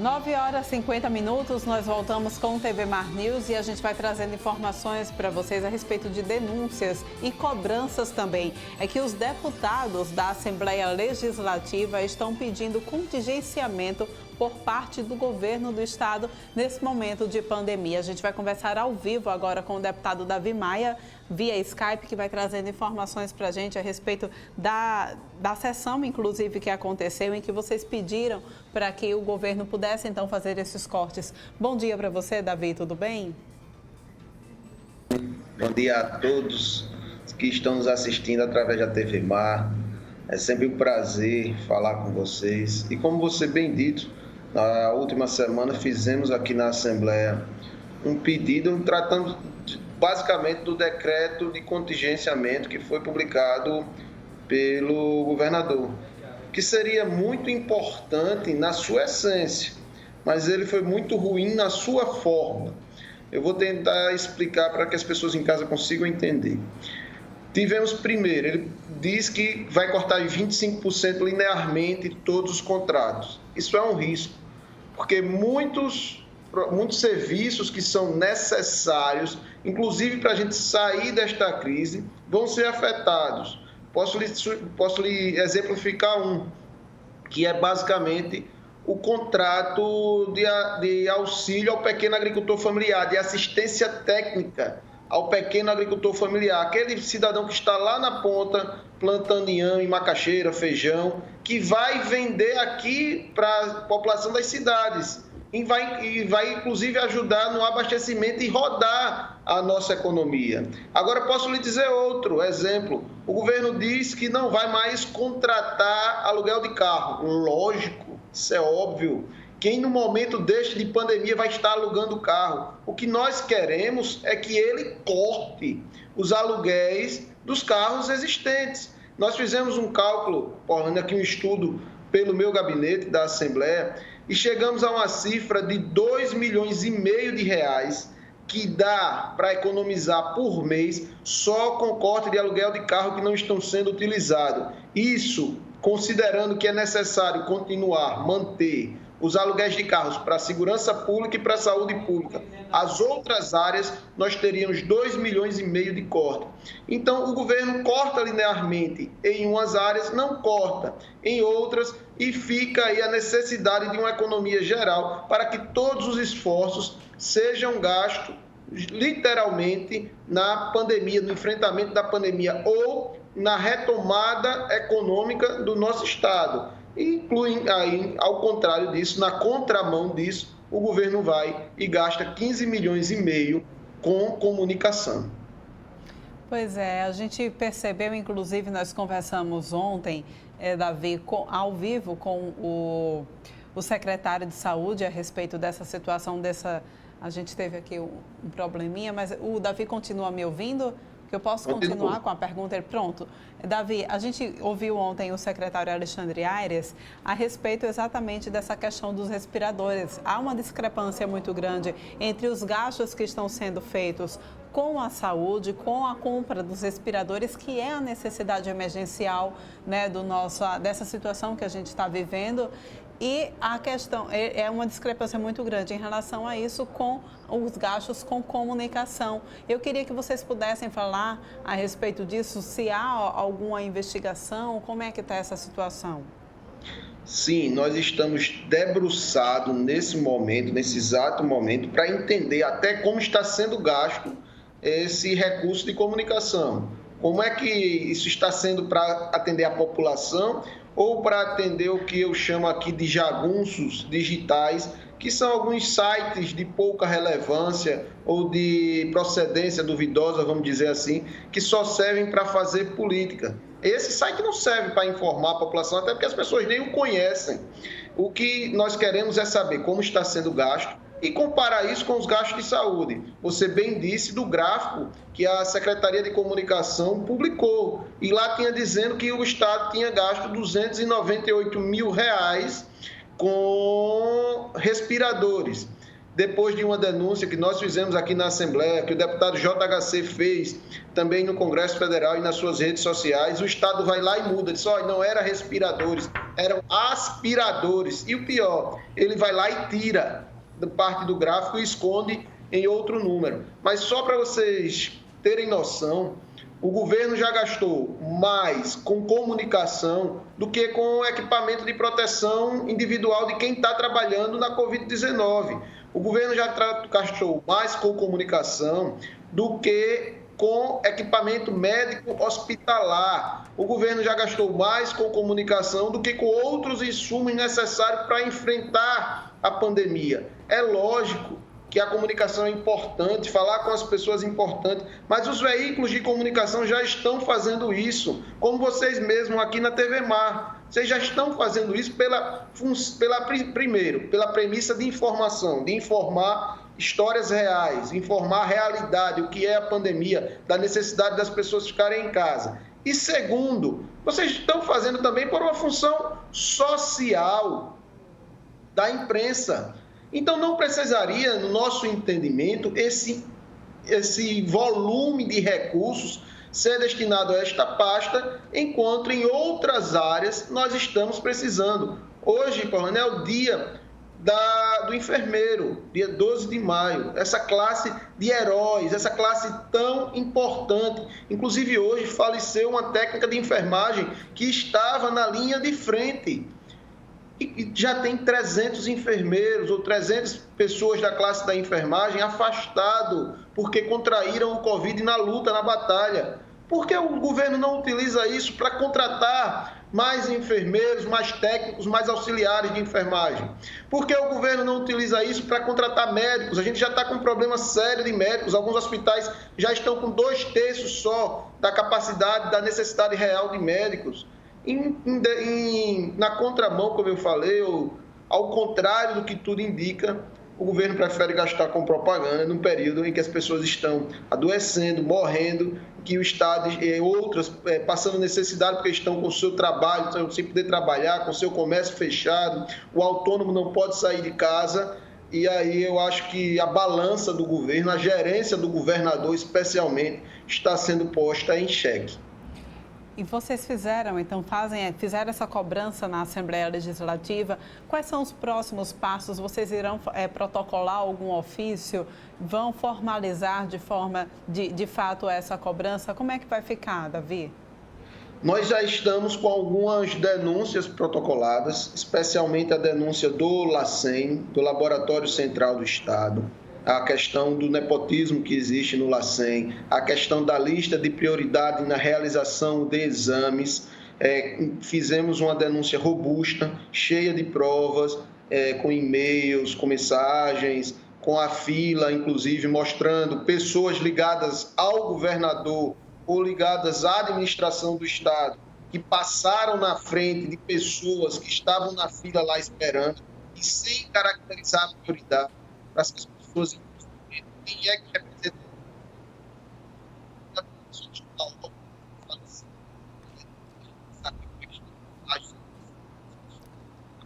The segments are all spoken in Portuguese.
9h50, nós voltamos com o TV Mar News e a gente vai trazendo informações para vocês a respeito de denúncias e cobranças também. É que os deputados da Assembleia Legislativa estão pedindo contingenciamento por parte do governo do estado nesse momento de pandemia. A gente vai conversar ao vivo agora com o deputado Davi Maia, via Skype, que vai trazendo informações para a gente a respeito da sessão, inclusive, que aconteceu, em que vocês pediram para que o governo pudesse, então, fazer esses cortes. Bom dia para você, Davi, tudo bem? Bom dia a todos que estão nos assistindo através da TV Mar. É sempre um prazer falar com vocês. E como você bem dito, na última semana fizemos aqui na Assembleia um pedido tratando basicamente do decreto de contingenciamento que foi publicado pelo governador, que seria muito importante na sua essência, mas ele foi muito ruim na sua forma. Eu vou tentar explicar para que as pessoas em casa consigam entender. Tivemos primeiro, ele diz que vai cortar em 25% linearmente todos os contratos. Isso é um risco, porque muitos serviços que são necessários, inclusive para a gente sair desta crise, vão ser afetados. Posso lhe exemplificar um, que é basicamente o contrato de auxílio ao pequeno agricultor familiar, de assistência técnica ao pequeno agricultor familiar, aquele cidadão que está lá na ponta plantando inhame, macaxeira, feijão, que vai vender aqui para a população das cidades e vai inclusive ajudar no abastecimento e rodar a nossa economia. Agora posso lhe dizer outro exemplo, o governo diz que não vai mais contratar aluguel de carro. Lógico, isso é óbvio. Quem no momento deste de pandemia vai estar alugando carro? O que nós queremos é que ele corte os aluguéis dos carros existentes. Nós fizemos um cálculo, aqui um estudo pelo meu gabinete da Assembleia, e chegamos a uma cifra de 2,5 milhões de reais que dá para economizar por mês só com corte de aluguel de carro que não estão sendo utilizados. Isso considerando que é necessário continuar, manter os aluguéis de carros para a segurança pública e para a saúde pública. As outras áreas, nós teríamos 2,5 milhões de corte. Então, o governo corta linearmente em umas áreas, não corta em outras, e fica aí a necessidade de uma economia geral para que todos os esforços sejam gastos, literalmente, na pandemia, no enfrentamento da pandemia ou na retomada econômica do nosso Estado. Incluem aí, ao contrário disso, na contramão disso, o governo vai e gasta 15,5 milhões com comunicação. Pois é, a gente percebeu, inclusive, nós conversamos ontem, Davi, ao vivo com o secretário de Saúde a respeito dessa situação, a gente teve aqui um probleminha, mas o Davi continua me ouvindo? Que eu posso continuar com a pergunta? Pronto. Davi, a gente ouviu ontem o secretário Alexandre Aires a respeito exatamente dessa questão dos respiradores. Há uma discrepância muito grande entre os gastos que estão sendo feitos com a saúde, com a compra dos respiradores, que é a necessidade emergencial, né, dessa situação que a gente está vivendo. E a questão é uma discrepância muito grande em relação a isso com os gastos com comunicação. Eu queria que vocês pudessem falar a respeito disso, se há alguma investigação, como é que está essa situação? Sim, nós estamos debruçados nesse momento, nesse exato momento, para entender até como está sendo gasto esse recurso de comunicação. Como é que isso está sendo para atender a população ou para atender o que eu chamo aqui de jagunços digitais, que são alguns sites de pouca relevância ou de procedência duvidosa, vamos dizer assim, que só servem para fazer política. Esse site não serve para informar a população, até porque as pessoas nem o conhecem. O que nós queremos é saber como está sendo gasto e comparar isso com os gastos de saúde. Você bem disse do gráfico que a Secretaria de Comunicação publicou, e lá tinha dizendo que o Estado tinha gasto R$ 298 mil com respiradores. depois de uma denúncia que nós fizemos aqui na Assembleia, que o deputado JHC fez também no Congresso Federal e nas suas redes sociais, o Estado vai lá e muda, diz, olha, não era respiradores, eram aspiradores. E o pior, ele vai lá e tira da parte do gráfico e esconde em outro número. Mas só para vocês terem noção, o governo já gastou mais com comunicação do que com equipamento de proteção individual de quem está trabalhando na Covid-19. O governo já gastou mais com comunicação do que com equipamento médico hospitalar. O governo já gastou mais com comunicação do que com outros insumos necessários para enfrentar a pandemia. É lógico que a comunicação é importante, falar com as pessoas é importante, mas os veículos de comunicação já estão fazendo isso, como vocês mesmos aqui na TV Mar. Vocês já estão fazendo isso primeiro, pela premissa de informação, de informar histórias reais, informar a realidade, o que é a pandemia, da necessidade das pessoas ficarem em casa. E segundo, vocês estão fazendo também por uma função social da imprensa. Então, não precisaria, no nosso entendimento, esse volume de recursos ser destinado a esta pasta, enquanto em outras áreas nós estamos precisando. Hoje, Paulana, é o dia do enfermeiro, dia 12 de maio, essa classe de heróis, essa classe tão importante. Inclusive, hoje faleceu uma técnica de enfermagem que estava na linha de frente. E já tem 300 enfermeiros ou 300 pessoas da classe da enfermagem afastado porque contraíram o Covid na luta, na batalha. Por que o governo não utiliza isso para contratar mais enfermeiros, mais técnicos, mais auxiliares de enfermagem? Por que o governo não utiliza isso para contratar médicos? A gente já está com um problema sério de médicos. Alguns hospitais já estão com 2/3 só da capacidade, da necessidade real de médicos. Na contramão, como eu falei, ao contrário do que tudo indica, o governo prefere gastar com propaganda num período em que as pessoas estão adoecendo, morrendo, que o Estado e outras passando necessidade porque estão com o seu trabalho, sem poder trabalhar, com o seu comércio fechado, o autônomo não pode sair de casa. E aí eu acho que a balança do governo, a gerência do governador especialmente, está sendo posta em xeque. E vocês fizeram essa cobrança na Assembleia Legislativa. Quais são os próximos passos? Vocês irão protocolar algum ofício? Vão formalizar de fato essa cobrança? Como é que vai ficar, Davi? Nós já estamos com algumas denúncias protocoladas, especialmente a denúncia do LACEN, do Laboratório Central do Estado, a questão do nepotismo que existe no LACEN, a questão da lista de prioridade na realização de exames. Fizemos uma denúncia robusta, cheia de provas, com e-mails, com mensagens, com a fila, inclusive, mostrando pessoas ligadas ao governador ou ligadas à administração do Estado, que passaram na frente de pessoas que estavam na fila lá esperando, e sem caracterizar a prioridade para essas pessoas entenderem quem é que representa a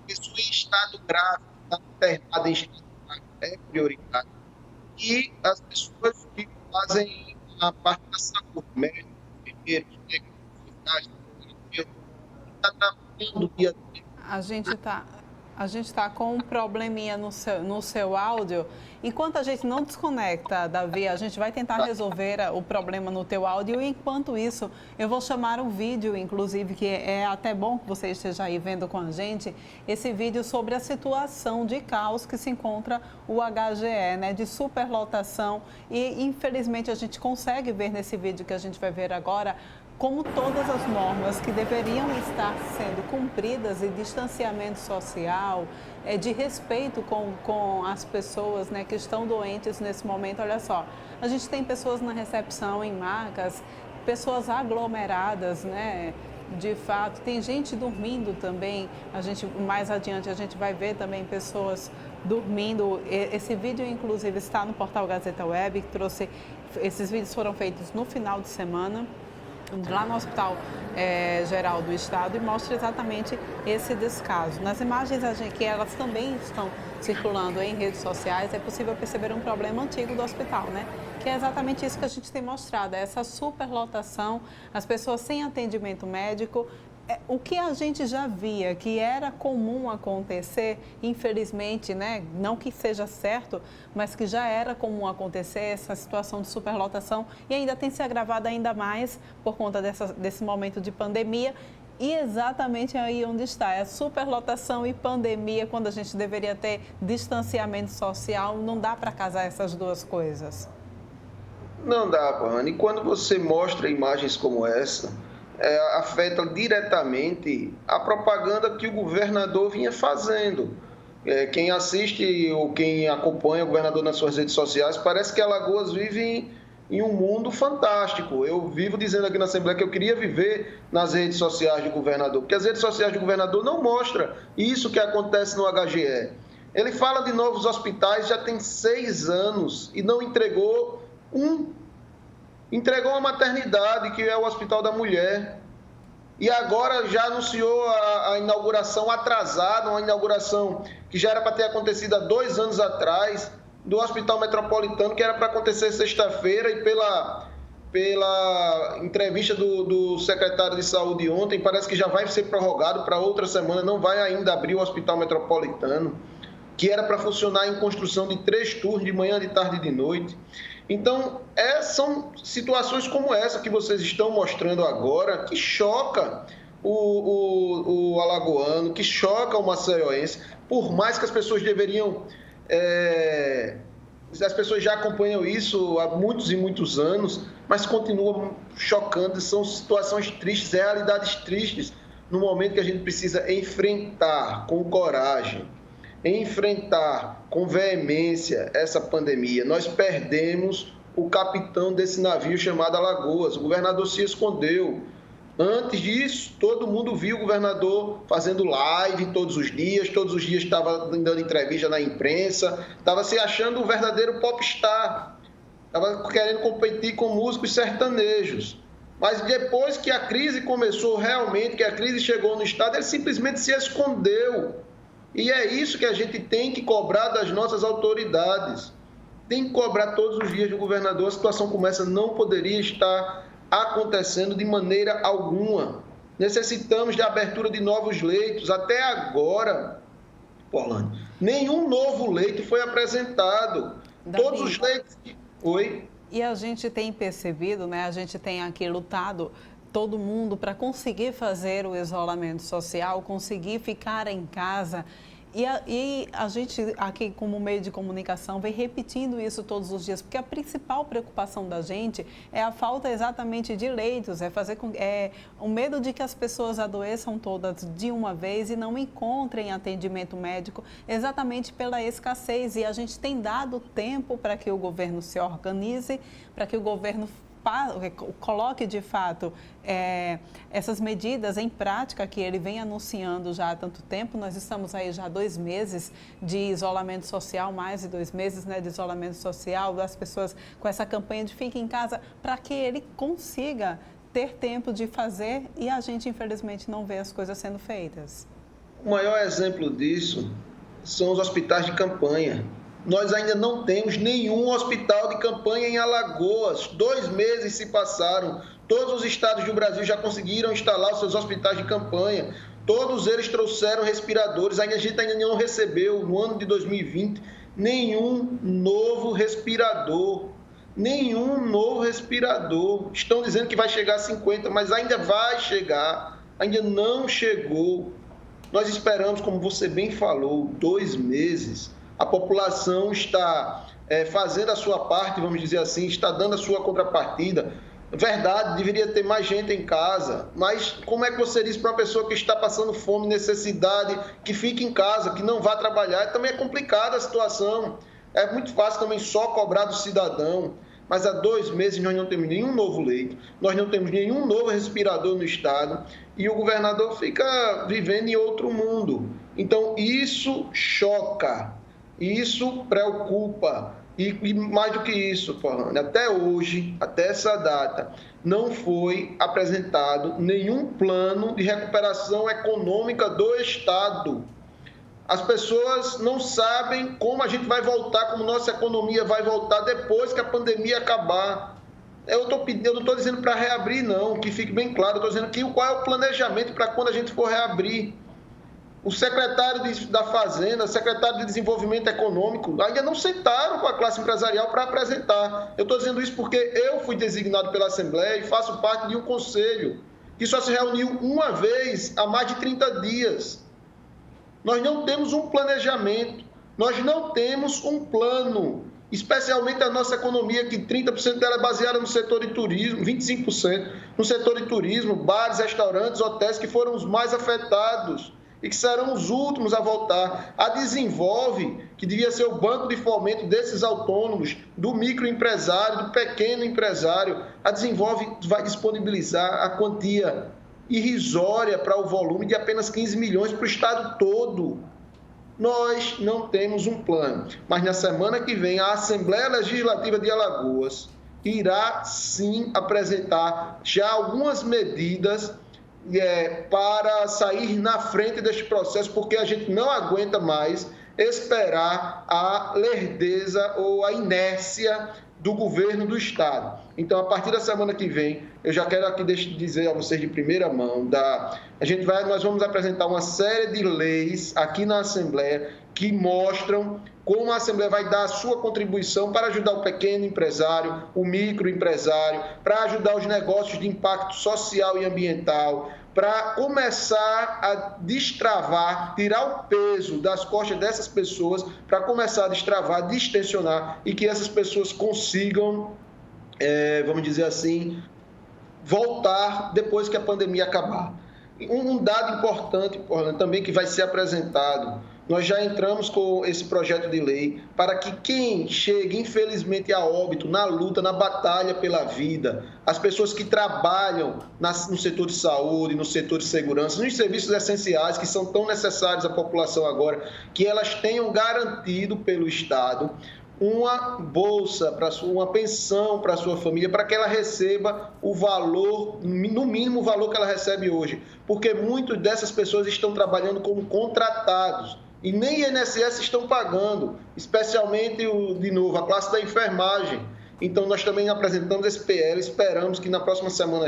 pessoa em estado grave, está internada em estado grave, é prioridade. E as pessoas que fazem a parte da saúde, médicos, enfermeiros, técnicos, está trabalhando dia a dia. A gente está com um probleminha no seu áudio. Enquanto a gente não desconecta, Davi, a gente vai tentar resolver o problema no teu áudio. E enquanto isso, eu vou chamar um vídeo, inclusive, que é até bom que você esteja aí vendo com a gente, esse vídeo sobre a situação de caos que se encontra o HGE, né, de superlotação. E, infelizmente, a gente consegue ver nesse vídeo que a gente vai ver agora como todas as normas que deveriam estar sendo cumpridas e distanciamento social, de respeito com as pessoas, né, que estão doentes nesse momento. Olha só, a gente tem pessoas na recepção, em macas, pessoas aglomeradas, né? De fato, tem gente dormindo também. Mais adiante, a gente vai ver também pessoas dormindo. Esse vídeo, inclusive, está no portal Gazeta Web, que trouxe. Esses vídeos foram feitos no final de semana. lá no Hospital Geral do Estado, e mostra exatamente esse descaso. Nas imagens que elas também estão circulando em redes sociais, é possível perceber um problema antigo do hospital, né? Que é exatamente isso que a gente tem mostrado, essa superlotação, as pessoas sem atendimento médico. O que a gente já via que era comum acontecer, infelizmente, né? Não que seja certo, mas que já era comum acontecer essa situação de superlotação e ainda tem se agravado ainda mais por conta desse momento de pandemia. E exatamente aí onde está, é a superlotação e pandemia, quando a gente deveria ter distanciamento social, não dá para casar essas duas coisas. Não dá, Pahane. E quando você mostra imagens como essa, afeta diretamente a propaganda que o governador vinha fazendo. Quem assiste ou quem acompanha o governador nas suas redes sociais, parece que Alagoas vive em um mundo fantástico. Eu vivo dizendo aqui na Assembleia que eu queria viver nas redes sociais do governador, porque as redes sociais do governador não mostram isso que acontece no HGE. Ele fala de novos hospitais já tem 6 anos e não entregou um. Entregou uma maternidade, que é o Hospital da Mulher. E agora já anunciou a inauguração atrasada, uma inauguração que já era para ter acontecido há 2 anos atrás, do Hospital Metropolitano, que era para acontecer sexta-feira, e pela entrevista do secretário de Saúde ontem, parece que já vai ser prorrogado para outra semana, não vai ainda abrir o Hospital Metropolitano, que era para funcionar em construção de 3 turnos, de manhã, de tarde e de noite. Então, são situações como essa que vocês estão mostrando agora, que choca o alagoano, que choca o maceioense, por mais que as pessoas deveriam... as pessoas já acompanham isso há muitos e muitos anos, mas continuam chocando, são situações tristes, realidades tristes, no momento que a gente precisa enfrentar com coragem, enfrentar com veemência essa pandemia. Nós perdemos o capitão desse navio chamado Alagoas. O governador se escondeu. Antes disso, todo mundo viu o governador fazendo live todos os dias estava dando entrevista na imprensa, estava se achando um verdadeiro popstar, estava querendo competir com músicos sertanejos. Mas depois que a crise começou realmente, que a crise chegou no estado, ele simplesmente se escondeu. E é isso que a gente tem que cobrar das nossas autoridades. Tem que cobrar todos os dias do governador. A situação como essa não poderia estar acontecendo de maneira alguma. Necessitamos de abertura de novos leitos. Até agora, Orlando, nenhum novo leito foi apresentado. Davi, todos os leitos... Oi? E a gente tem percebido, né? A gente tem aqui lutado todo mundo para conseguir fazer o isolamento social, conseguir ficar em casa. E a gente aqui como meio de comunicação vem repetindo isso todos os dias, porque a principal preocupação da gente é a falta exatamente de leitos, o medo de que as pessoas adoeçam todas de uma vez e não encontrem atendimento médico exatamente pela escassez. E a gente tem dado tempo para que o governo se organize, para que o governo coloque de fato essas medidas em prática que ele vem anunciando já há tanto tempo. Nós estamos aí já há 2 meses de isolamento social, mais de 2 meses, né, de isolamento social, das pessoas com essa campanha de fique em casa, para que ele consiga ter tempo de fazer, e a gente infelizmente não vê as coisas sendo feitas. O maior exemplo disso são os hospitais de campanha. Nós ainda não temos nenhum hospital de campanha em Alagoas. 2 meses se passaram. Todos os estados do Brasil já conseguiram instalar os seus hospitais de campanha. Todos eles trouxeram respiradores. A gente ainda não recebeu, no ano de 2020, nenhum novo respirador. Nenhum novo respirador. Estão dizendo que vai chegar a 50, mas ainda vai chegar. Ainda não chegou. Nós esperamos, como você bem falou, 2 meses. A população está fazendo a sua parte, vamos dizer assim, está dando a sua contrapartida. Verdade, deveria ter mais gente em casa, mas como é que você diz para uma pessoa que está passando fome, necessidade, que fique em casa, que não vá trabalhar? Também é complicada a situação. É muito fácil também só cobrar do cidadão, mas há 2 meses nós não temos nenhum novo leito, nós não temos nenhum novo respirador no estado e o governador fica vivendo em outro mundo. Então, isso choca. Isso preocupa. E mais do que isso, Forlane, até hoje, até essa data, não foi apresentado nenhum plano de recuperação econômica do Estado. As pessoas não sabem como a gente vai voltar, como nossa economia vai voltar depois que a pandemia acabar. Eu não estou dizendo para reabrir, não, que fique bem claro. Eu estou dizendo qual é o planejamento para quando a gente for reabrir. O secretário da Fazenda, o secretário de Desenvolvimento Econômico, ainda não sentaram com a classe empresarial para apresentar. Eu estou dizendo isso porque eu fui designado pela Assembleia e faço parte de um conselho que só se reuniu uma vez há mais de 30 dias. Nós não temos um planejamento, nós não temos um plano, especialmente a nossa economia, que 30% dela é baseada no setor de turismo, 25% no setor de turismo, bares, restaurantes, hotéis, que foram os mais afetados e que serão os últimos a voltar. A Desenvolve, que devia ser o banco de fomento desses autônomos, do microempresário, do pequeno empresário, a Desenvolve vai disponibilizar a quantia irrisória para o volume de apenas 15 milhões para o estado todo. Nós não temos um plano, mas na semana que vem a Assembleia Legislativa de Alagoas irá sim apresentar já algumas medidas para sair na frente deste processo, porque a gente não aguenta mais esperar a lerdeza ou a inércia do governo do Estado. Então, a partir da semana que vem, eu já quero aqui dizer a vocês de primeira mão, nós vamos apresentar uma série de leis aqui na Assembleia que mostram como a Assembleia vai dar a sua contribuição para ajudar o pequeno empresário, o microempresário, para ajudar os negócios de impacto social e ambiental, para começar a destravar, tirar o peso das costas dessas pessoas, para começar a destravar, distensionar e que essas pessoas consigam, vamos dizer assim, voltar depois que a pandemia acabar. Um dado importante também que vai ser apresentado: nós já entramos com esse projeto de lei para que quem chegue, infelizmente, a óbito, na luta, na batalha pela vida, as pessoas que trabalham no setor de saúde, no setor de segurança, nos serviços essenciais que são tão necessários à população agora, que elas tenham garantido pelo Estado uma bolsa, uma pensão para a sua família, para que ela receba o valor, no mínimo o valor que ela recebe hoje. Porque muitas dessas pessoas estão trabalhando como contratados e nem INSS estão pagando, especialmente, de novo, a classe da enfermagem. Então, nós também apresentamos esse PL, esperamos que na próxima semana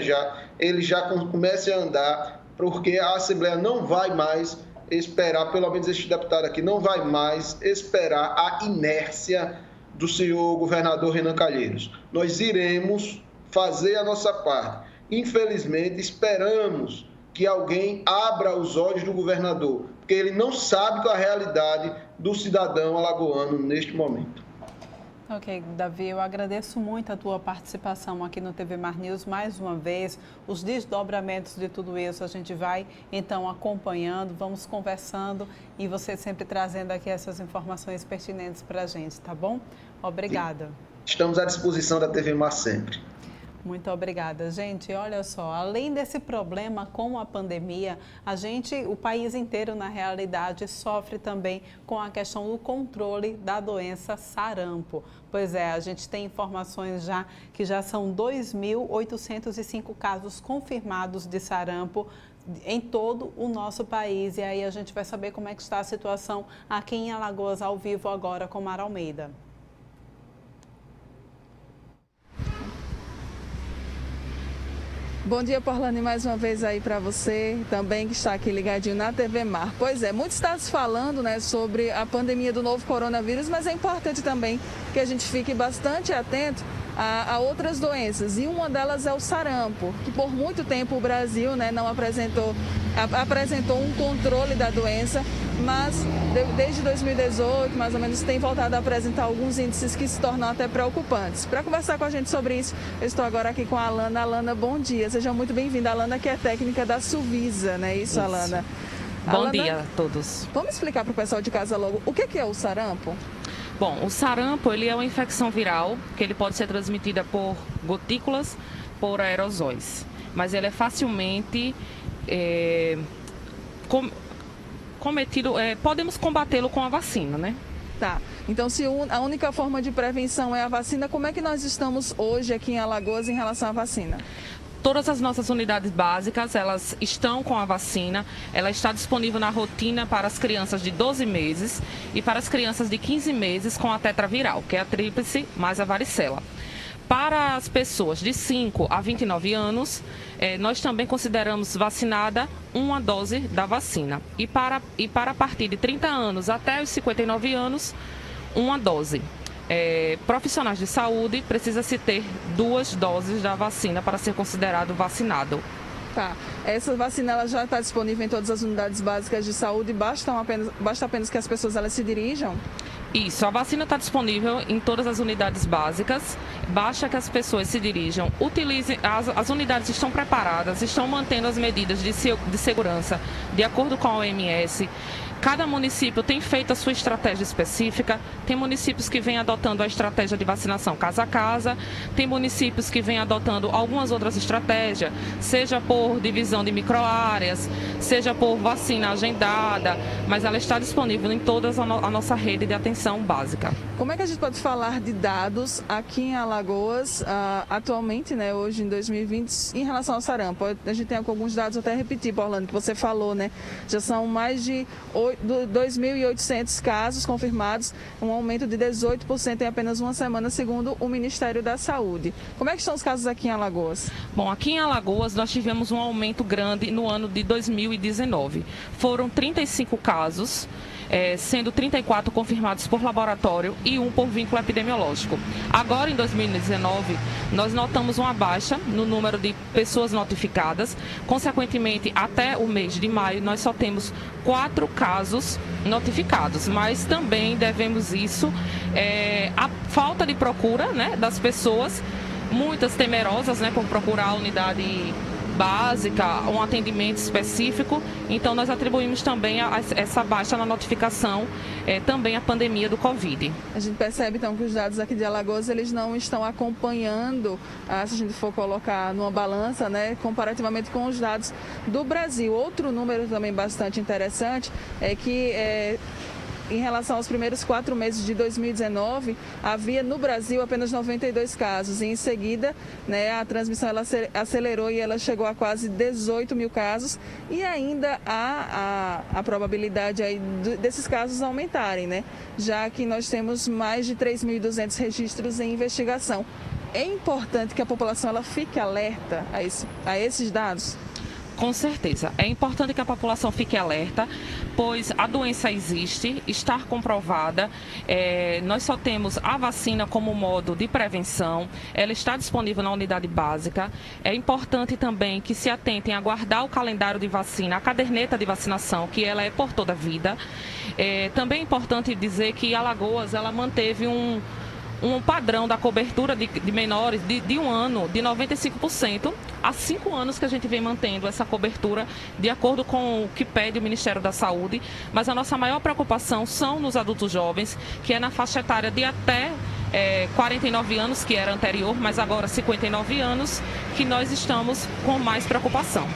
ele já comece a andar, porque a Assembleia não vai mais esperar, pelo menos este deputado aqui, não vai mais esperar a inércia do senhor governador Renan Calheiros. Nós iremos fazer a nossa parte. Infelizmente, esperamos que alguém abra os olhos do governador, porque ele não sabe qual é a realidade do cidadão alagoano neste momento. Ok, Davi, eu agradeço muito a tua participação aqui no TV Mar News mais uma vez. Os desdobramentos de tudo isso a gente vai, então, acompanhando, vamos conversando e você sempre trazendo aqui essas informações pertinentes para a gente, tá bom? Obrigada. Estamos à disposição da TV Mar sempre. Muito obrigada, gente. Olha só, além desse problema com a pandemia, o país inteiro, na realidade, sofre também com a questão do controle da doença sarampo. Pois é, a gente tem informações que já são 2.805 casos confirmados de sarampo em todo o nosso país. E aí a gente vai saber como é que está a situação aqui em Alagoas, ao vivo agora com Mara Almeida. Bom dia, Forlane, mais uma vez aí para você, também que está aqui ligadinho na TV Mar. Pois é, muito está se falando, né, sobre a pandemia do novo coronavírus, mas é importante também que a gente fique bastante atento a outras doenças. E uma delas é o sarampo, que por muito tempo o Brasil, né, não apresentou um controle da doença, mas desde 2018, mais ou menos, tem voltado a apresentar alguns índices que se tornam até preocupantes. Para conversar com a gente sobre isso, eu estou agora aqui com a Alana. Alana, bom dia, seja muito bem-vinda. A Alana, que é técnica da Suvisa, não é isso, Alana? Bom dia a todos. Vamos explicar para o pessoal de casa logo o que é o sarampo? Bom, o sarampo ele é uma infecção viral que ele pode ser transmitida por gotículas, por aerosóis, mas ele é facilmente cometido, podemos combatê-lo com a vacina, né? Tá, então se a única forma de prevenção é a vacina, como é que nós estamos hoje aqui em Alagoas em relação à vacina? Todas as nossas unidades básicas, elas estão com a vacina, ela está disponível na rotina para as crianças de 12 meses e para as crianças de 15 meses com a tetraviral, que é a tríplice mais a varicela. Para as pessoas de 5 a 29 anos, nós também consideramos vacinada uma dose da vacina. E para a partir de 30 anos até os 59 anos, uma dose. Profissionais de saúde, precisa-se ter 2 doses da vacina para ser considerado vacinado. Tá. Essa vacina ela já está disponível em todas as unidades básicas de saúde, basta apenas que as pessoas elas se dirijam? Isso, a vacina está disponível em todas as unidades básicas, basta que as pessoas se dirijam, utilizem, as unidades estão preparadas, estão mantendo as medidas de segurança de acordo com a OMS. Cada município tem feito a sua estratégia específica, tem municípios que vêm adotando a estratégia de vacinação casa a casa, tem municípios que vêm adotando algumas outras estratégias, seja por divisão de microáreas, seja por vacina agendada, mas ela está disponível em toda a nossa rede de atenção básica. Como é que a gente pode falar de dados aqui em Alagoas, atualmente, né, hoje em 2020, em relação ao sarampo? A gente tem alguns dados, até repetir, Orlando, que você falou, né? Já são mais de 2.800 casos confirmados, um aumento de 18% em apenas uma semana, segundo o Ministério da Saúde. Como é que estão os casos aqui em Alagoas? Bom, aqui em Alagoas nós tivemos um aumento grande no ano de 2019. Foram 35 casos, sendo 34 confirmados por laboratório e 1 por vínculo epidemiológico. Agora, em 2019, nós notamos uma baixa no número de pessoas notificadas. Consequentemente, até o mês de maio, nós só temos 4 casos notificados, mas também devemos isso à falta de procura, né, das pessoas, muitas temerosas, né, por procurar a unidade básica, um atendimento específico. Então nós atribuímos também essa baixa na notificação também a pandemia do Covid. A gente percebe então que os dados aqui de Alagoas eles não estão acompanhando, se a gente for colocar numa balança, né, comparativamente com os dados do Brasil. Outro número também bastante interessante é que em relação aos primeiros 4 meses de 2019, havia no Brasil apenas 92 casos. E em seguida, né, a transmissão ela acelerou e ela chegou a quase 18 mil casos. E ainda há a probabilidade aí desses casos aumentarem, né? Já que nós temos mais de 3.200 registros em investigação. É importante que a população ela fique alerta a esses dados? Com certeza. É importante que a população fique alerta, pois a doença existe, está comprovada. Nós só temos a vacina como modo de prevenção. Ela está disponível na unidade básica. É importante também que se atentem a guardar o calendário de vacina, a caderneta de vacinação, que ela é por toda a vida. Também é importante dizer que Alagoas ela manteve um padrão da cobertura de menores de um ano, de 95%. Há 5 anos que a gente vem mantendo essa cobertura de acordo com o que pede o Ministério da Saúde, mas a nossa maior preocupação são nos adultos jovens, que é na faixa etária de até 49 anos, que era anterior, mas agora 59 anos, que nós estamos com mais preocupação.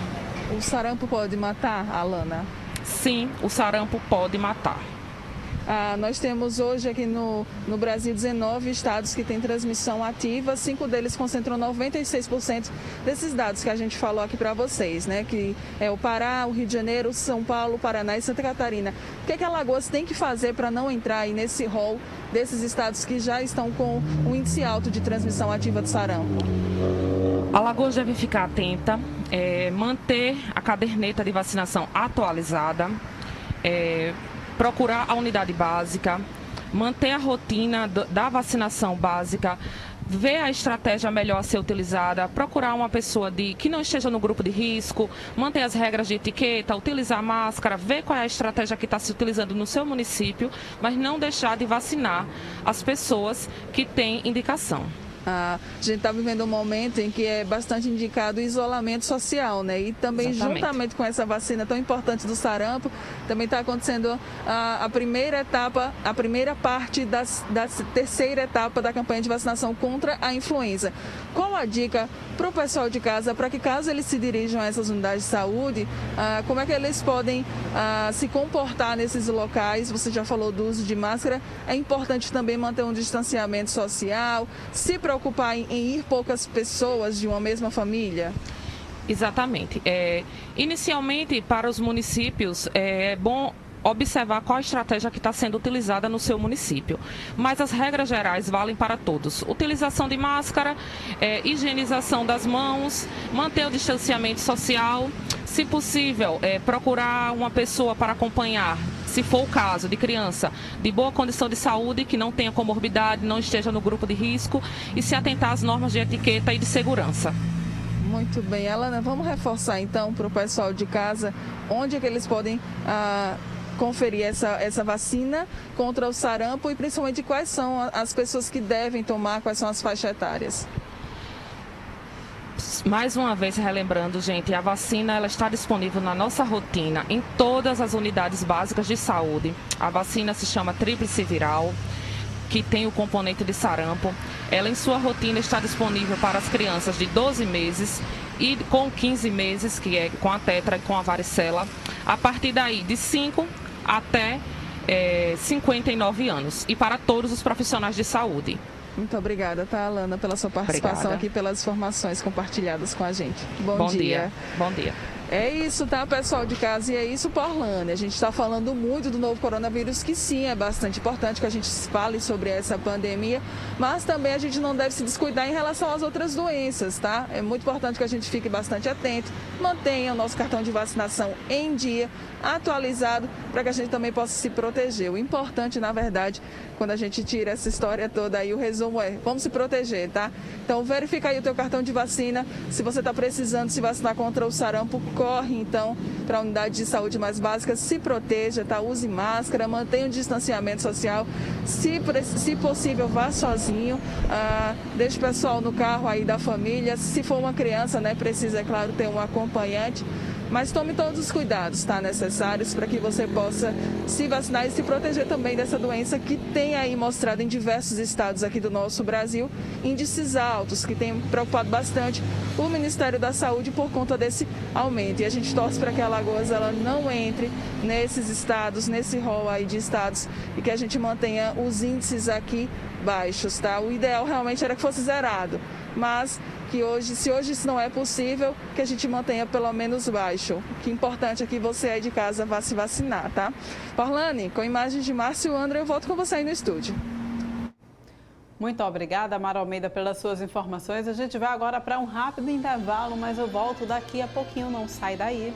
O sarampo pode matar, Alana? Sim, o sarampo pode matar. Nós temos hoje aqui no Brasil 19 estados que têm transmissão ativa, 5 deles concentram 96% desses dados que a gente falou aqui para vocês, né? Que é o Pará, o Rio de Janeiro, São Paulo, Paraná e Santa Catarina. O que Alagoas tem que fazer para não entrar aí nesse rol desses estados que já estão com um índice alto de transmissão ativa do sarampo? Alagoas deve ficar atenta, manter a caderneta de vacinação atualizada, procurar a unidade básica, manter a rotina da vacinação básica, ver a estratégia melhor a ser utilizada, procurar uma pessoa que não esteja no grupo de risco, manter as regras de etiqueta, utilizar máscara, ver qual é a estratégia que está se utilizando no seu município, mas não deixar de vacinar as pessoas que têm indicação. A gente está vivendo um momento em que é bastante indicado o isolamento social, né? E também, exatamente, juntamente com essa vacina tão importante do sarampo, também está acontecendo a primeira etapa, a primeira parte da terceira etapa da campanha de vacinação contra a influenza. Qual a dica para o pessoal de casa, para que caso eles se dirijam a essas unidades de saúde, como é que eles podem se comportar nesses locais? Você já falou do uso de máscara, é importante também manter um distanciamento social, se preocupar em ir poucas pessoas de uma mesma família? Exatamente. Inicialmente, para os municípios, é bom observar qual a estratégia que está sendo utilizada no seu município. Mas as regras gerais valem para todos. Utilização de máscara, higienização das mãos, manter o distanciamento social. Se possível, procurar uma pessoa para acompanhar, se for o caso, de criança de boa condição de saúde, que não tenha comorbidade, não esteja no grupo de risco e se atentar às normas de etiqueta e de segurança. Muito bem, Alana, vamos reforçar então para o pessoal de casa onde é que eles podem conferir essa vacina contra o sarampo e principalmente quais são as pessoas que devem tomar, quais são as faixas etárias. Mais uma vez relembrando, gente, a vacina ela está disponível na nossa rotina em todas as unidades básicas de saúde. A vacina se chama tríplice viral, que tem o componente de sarampo. Ela em sua rotina está disponível para as crianças de 12 meses e com 15 meses, que é com a tetra e com a varicela. A partir daí, de 5 até 59 anos. E para todos os profissionais de saúde. Muito obrigada, tá, Alana, pela sua participação aqui, pelas informações compartilhadas com a gente. Bom dia. Bom dia. É isso, tá, pessoal de casa? E é isso, Porlane. A gente está falando muito do novo coronavírus, que sim, é bastante importante que a gente fale sobre essa pandemia, mas também a gente não deve se descuidar em relação às outras doenças, tá? É muito importante que a gente fique bastante atento, mantenha o nosso cartão de vacinação em dia, atualizado, para que a gente também possa se proteger. O importante, na verdade, quando a gente tira essa história toda aí, o resumo é, vamos se proteger, tá? Então, verifica aí o teu cartão de vacina. Se você está precisando se vacinar contra o sarampo, corre então para a unidade de saúde mais básica, se proteja, tá? Use máscara, mantenha o distanciamento social. Se possível, vá sozinho, deixe o pessoal no carro aí da família. Se for uma criança, né, precisa, é claro, ter um acompanhante. Mas tome todos os cuidados, tá, necessários para que você possa se vacinar e se proteger também dessa doença que tem aí mostrado em diversos estados aqui do nosso Brasil índices altos, que tem preocupado bastante o Ministério da Saúde por conta desse aumento. E a gente torce para que a Alagoas ela não entre nesses estados, nesse rol aí de estados e que a gente mantenha os índices aqui baixos, tá? O ideal realmente era que fosse zerado, mas que hoje, se hoje isso não é possível, que a gente mantenha pelo menos baixo. O que é importante é que você aí de casa vá se vacinar, tá? Porlane, com imagens de Márcio André, eu volto com você aí no estúdio. Muito obrigada, Mara Almeida, pelas suas informações. A gente vai agora para um rápido intervalo, mas eu volto daqui a pouquinho, não sai daí.